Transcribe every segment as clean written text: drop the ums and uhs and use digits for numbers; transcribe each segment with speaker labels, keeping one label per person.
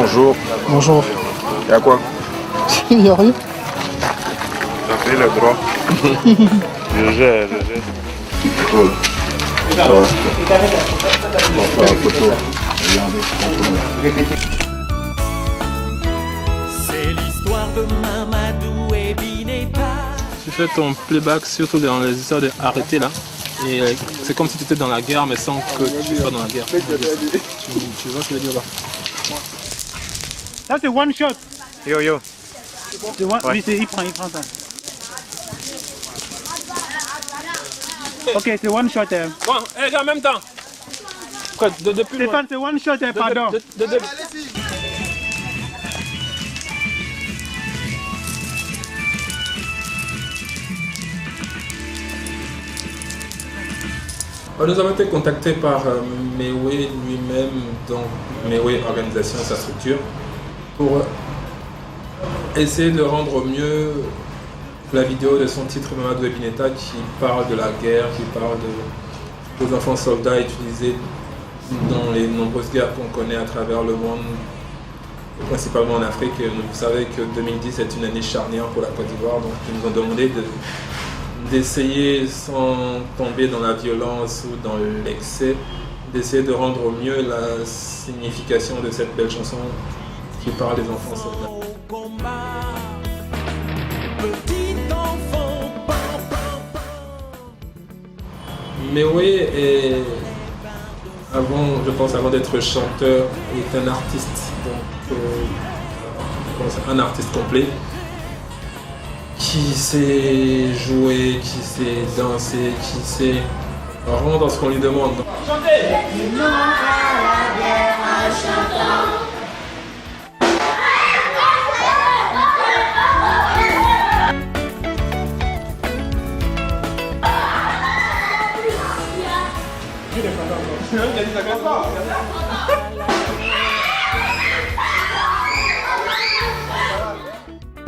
Speaker 1: Bonjour.
Speaker 2: Bonjour.
Speaker 1: Y'a quoi?
Speaker 2: Il n'y a rien.
Speaker 1: T'as pris le droit. Je gère. Cool. Ça va. On va faire la photo.
Speaker 3: C'est l'histoire de Mamadou et Bineta.
Speaker 4: Tu fais ton playback surtout dans les histoires de arrêter là. Et c'est comme si tu étais dans la guerre mais sans que tu sois dans la guerre. Tu vois ce que je veux dire là?
Speaker 2: Ça c'est one shot.
Speaker 1: Yo.
Speaker 2: C'est one... Oui, il prend ça. Ok, c'est one shot.
Speaker 4: Bon, les gars, en même temps. Depuis
Speaker 2: Stéphane, c'est one shot, pardon.
Speaker 4: Nous avons été contactés par Mewe lui-même, donc Mewe Organisation, sa structure, pour essayer de rendre au mieux la vidéo de son titre Mamadou et Bineta qui parle de la guerre, qui parle des enfants soldats utilisés dans les nombreuses guerres qu'on connaît à travers le monde, principalement en Afrique. Vous savez que 2010 est une année charnière pour la Côte d'Ivoire, donc ils nous ont demandé d'essayer, sans tomber dans la violence ou dans l'excès, d'essayer de rendre au mieux la signification de cette belle chanson qui parle des enfants soldats. Mewe est, avant d'être chanteur, est un artiste, donc un artiste complet, qui sait jouer, qui sait danser, qui sait rendre ce qu'on lui demande. Chantez! Non à la guerre en chantant.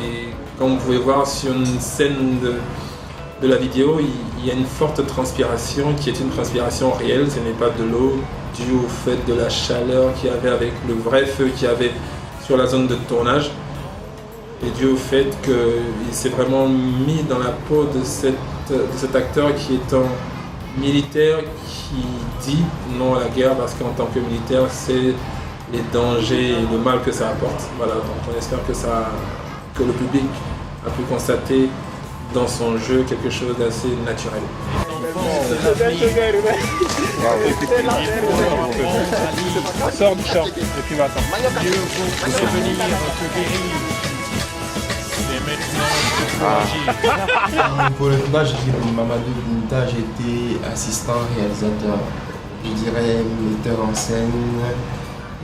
Speaker 4: Et comme vous pouvez voir sur une scène de la vidéo, il y a une forte transpiration qui est une transpiration réelle, ce n'est pas de l'eau, due au fait de la chaleur qu'il y avait avec le vrai feu qu'il y avait sur la zone de tournage, et dû au fait qu'il s'est vraiment mis dans la peau de cet acteur qui est un militaire qui dit non à la guerre parce qu'en tant que militaire, c'est les dangers et le mal que ça apporte. Voilà, donc on espère que le public a pu constater dans son jeu quelque chose d'assez naturel.
Speaker 1: Sors du champ et puis va-t'en.
Speaker 5: Pour le tournage de Mamadou Bineta, j'ai été assistant réalisateur, je dirais metteur en scène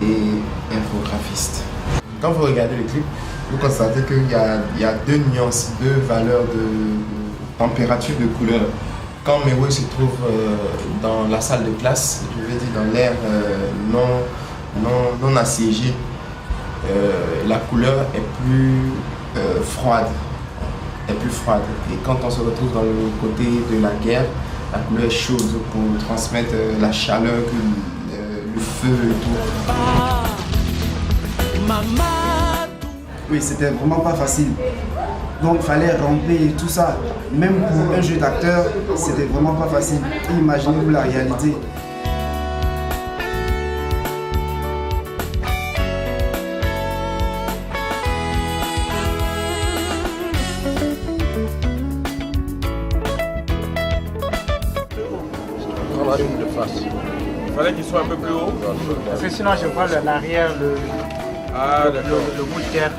Speaker 5: et infographiste. Quand vous regardez le clip, vous constatez qu'il y a deux nuances, deux valeurs de température, de couleur. Quand Mewe se trouve dans la salle de classe, je veux dire dans l'air non assiégé, la couleur est plus froide. Et quand on se retrouve dans le côté de la guerre, la couleur est chaude pour transmettre la chaleur, le feu et tout.
Speaker 6: Oui, c'était vraiment pas facile. Donc il fallait ramper tout ça. Même pour un jeu d'acteur, c'était vraiment pas facile. Imaginez-vous la réalité.
Speaker 1: Il fallait qu'il soit un peu plus haut.
Speaker 2: Parce que sinon je vois l'arrière, le bout de terre.